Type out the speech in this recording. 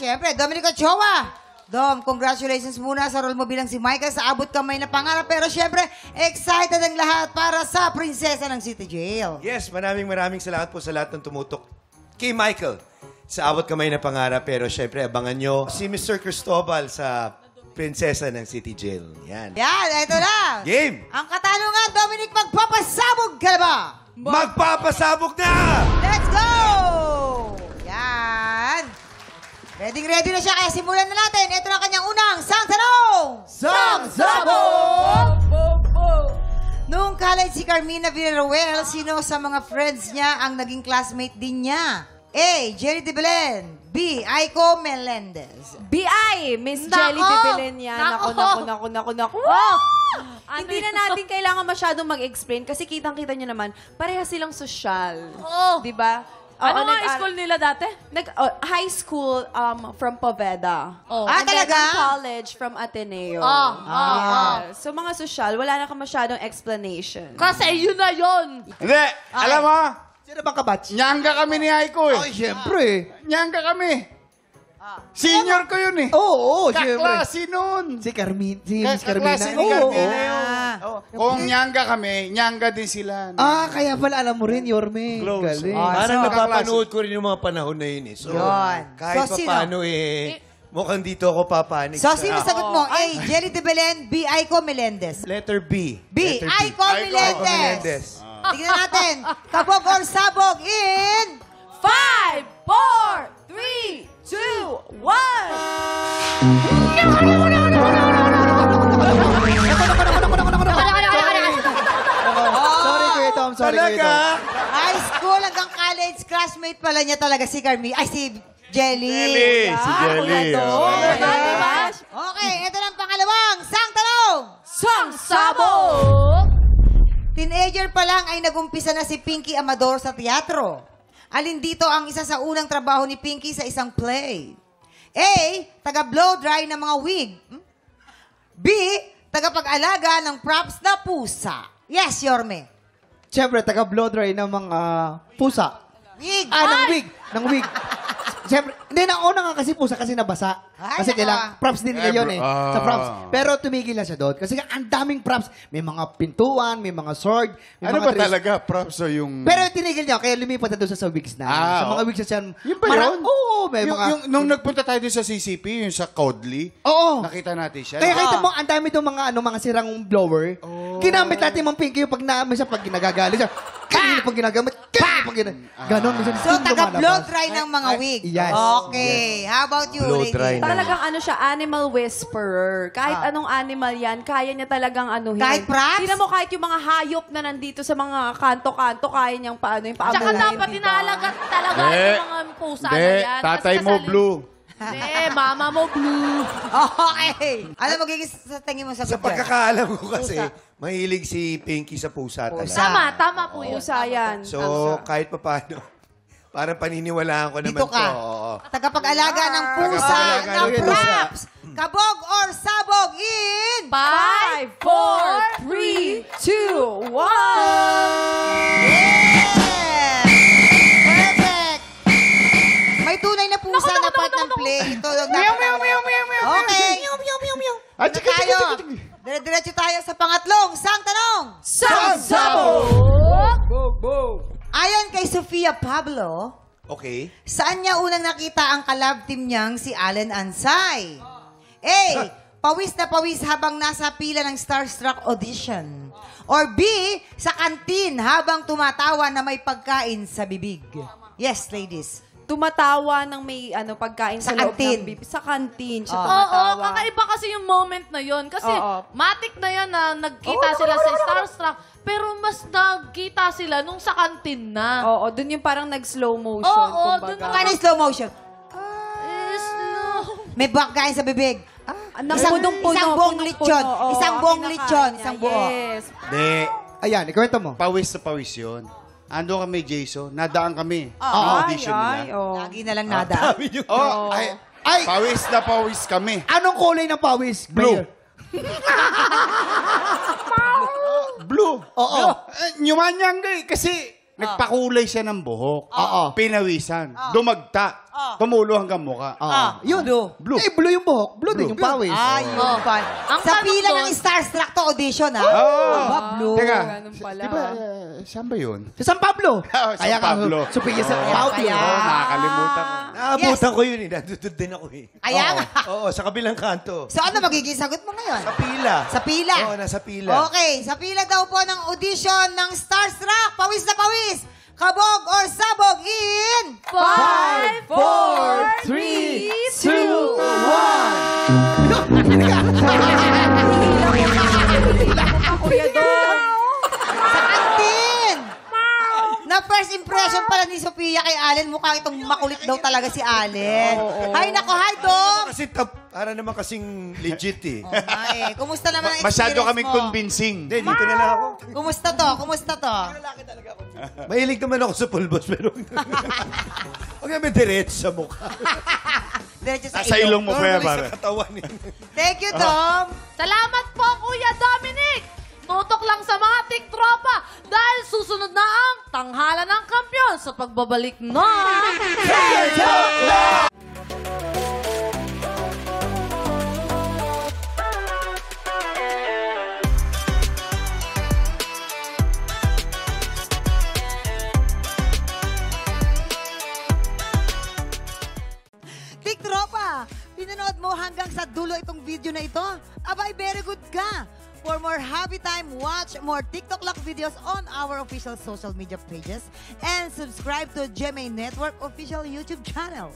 syempre, Dominic Ochoa. Dom, congratulations muna sa role mo bilang si Michael sa Abot Kamay na Pangarap. Pero syempre, excited ang lahat para sa Prinsesa ng City Jail. Yes, maraming salamat po sa lahat ng tumutok kay Michael sa Abot Kamay na Pangarap. Pero syempre, abangan nyo si Mr. Cristobal sa Prinsesa ng City Jail. Yan. Yan, ito na. Game! Ang katanungan, Dominic, magpapasabog ka na ba? Magpapasabog na! Let's go! Yan. Ready na siya, kaya simulan na natin. Ito na kanyang unang sang tanong. Sang Sabog! Noong college si Carmina Villaruel, sino sa mga friends niya ang naging classmate din niya? A. Jerry De Belen. B. Aiko Melendez. BI, Miss Jelly de Belen yan. Naku. Hindi na natin kailangan masyadong mag-explain kasi kitang-kita nyo naman, pareha silang sosyal. Oo. Di ba? Ano nga school nila dati? High school from Poveda. Oh. Ah, And then talaga? college from Ateneo. So mga sosyal, wala na ka masyadong explanation. Kasi yun na yun. Hindi, alam mo, Sino bang kabatch? nyangga kami ni Aiko eh. Ay, syempre. Nyangga kami. Senior ko yun eh. Oo, syempre. Kaklase nun. Si Carmine, si Miss Kaklase Carmina. ni Carmina Oo. yun. Oo. Kung nyangga kami, nyangga din sila. Kaya pala alam mo rin, Yorme. Close. Galing. Parang so, napapanood ko rin yung mga panahon na yun eh. So, Yun. kahit So, sino? paano mukhang dito ako papanik. So, sino sagot mo? A. Jerry De Belen. B. Aiko Melendez. Letter B. B. Letter B. Aiko Melendez. Tignan natin. Kabog or sabog in... 5, 4, 3, 2, 1. Sorry, Kuya Tom. Sorry, Kuya Talaga? Tom. High school hanggang college, classmate pala niya talaga si Carmi. Ay, si Jelly. Jelly. Si Jelly. Okay, ito na ang pangalawang sang tanong. Sang Sabog! Teenager pa lang ay nagumpisa na si Pinky Amador sa teatro. Alin dito ang isa sa unang trabaho ni Pinky sa isang play? A. Taga-blow dry ng mga wig. B. Tagapag-alaga ng props na pusa. Yes, Yorme. Siyempre, taga-blow dry ng mga pusa. Wig. Ng wig. Ng wig. Siyempre, hindi, nauna nga kasi pusa kasi nabasa. Ay, Kasi naka. kailangan, props din nila yun eh. Sa props. Pero tumigil na siya doon. Kasi ang daming props. May mga pintuan, may mga sword, may Ano mga ba talaga? Props o yung... Pero tinigil niya, kaya lumipat na doon sa wigs na. Sa mga wigs na siya. Yun ba yun? Oo, may mga... Nung nagpunta tayo doon sa CCP, yung sa Codley, Oo. nakita natin siya. Kaya kita mo, ang dami itong mga sirang blower. Ginamit natin mga pinky yung pag naamay siya, pag ginagagali siya. Kanina pag ginagamit, kanina pag ginagamit. Ganon. So, taga-blow dry ng mga wig. Yes. Okay. How about you, Blow lady? dry na. Talagang ano siya, animal whisperer. Kahit anong animal yan, kaya niya talagang anuhin. Kahit props? Tingnan mo kahit yung mga hayop na nandito sa mga kanto-kanto, kaya niyang paano yung Tsaka paamuhin, dapat diba? inaalagat talaga Hindi. yung mga pusa na Hindi, yan. tatay Tas mo kasali- blue. Hindi, mama mo blue. Okay. Ano magiging sa tingin mo sa Sa pagkakaalam ko kasi, mahilig si Pinky sa pusa talaga. Tama po yun. Pusa yan. So, kahit pa paano, parang paniniwalaan ko naman Dito ka. to. Oo. Tagapag-alaga ng pusa Tagapag-alaga na ng pusa. props. Kabog or sabog in... 5, 4, 3, 2, 1. Yes! Perfect! May tunay na pusa na part ng play. Ito yung dapat. Okay. At Ano tayo? Dire-diretso tayo sa pangatlong sang tanong. Sang Sabog! Ayon kay Sofia Pablo, Okay. saan niya unang nakita ang kalab team niyang si Allen Ansay? A. Pawis na pawis habang nasa pila ng Starstruck audition. Or B. Sa kantin habang tumatawa na may pagkain sa bibig. Yes, ladies. Tumatawa ng may pagkain Sa sa, loob kantin. ng bibig. Sa kantin siya Oo, tumatawa. kakaiba kasi yung moment na yun. Kasi Oo. matik na yan na nagkita sila sa Starstruck. Pero mas nagkita sila nung sa kantin na. Oo, dun yung parang nag-slow motion. Oo, kumbaga. dun Paano yung slow motion? Slow. May pagkain sa bibig. Isang Isang buong lechon. Isang buong lechon. Isang buo. Yes. Hindi, Ayan, ikwento mo. pawis na pawis yun. Ando kami, Jason. Nadaan kami. Oo. Ang audition nila. Lagi na lang nada. Oh, ay, pawis na pawis kami. Anong kulay ng pawis? Blue. Mayor? Blue. Oo. Nyumanyangga eh. Kasi nagpakulay siya ng buhok. Oo. Pinawisan. Dumagta. tumulo hanggang muka. Yun. Blue. Eh, blue yung buhok. Blue din yung pawis. Ay, yun pa. Ang Sa tanong pila doon- ng Starstruck to audition, ha? Oh. Blue. Teka, Ganun pala. di ba, saan ba yun? Sa San Pablo. San Kaya ka, Pablo. Supiya sa Kaya, Pablo. kaya. Oo, nakakalimutan ko. Naabutan ko yun eh. Nandudod din ako eh. Kaya nga. Oo, sa kabilang kanto. So ano magiging sagot mo ngayon? Sa pila. Sa pila? Oo, nasa pila. Okay, sa pila daw po ng audition ng Starstruck. Pawis na pawis. Kabog or sabog in... 5, 4, 3, 2, 1. Kuya doon. Sa kantin! Na first impression pala ni Sophia kay Allen, mukhang itong makulit daw talaga si Allen. Hay nako, hi Dom! Kasi para naman kasing legit eh. Oh, nga eh. Kumusta naman ang Masyado experience kaming mo? convincing. Hindi, dito na lang ako. Kumusta to? Kumusta to? Mahilig naman ako sa pulbos, pero huwag naman diretso sa mukha. Diretso sa Sa ilong mo, Normally kuya, pare. sa katawan eh. Thank you, Dom. Salamat po, Kuya Dominic! Tutok lang sa mga tiktropa dahil susunod na ang tanghala ng kampiyon sa pagbabalik ng... Tiktropa, pinanood mo hanggang sa dulo itong video na ito? Abay, very good ka. For more happy time, watch more TikTok Lock videos on our official social media pages and subscribe to GMA Network official YouTube channel.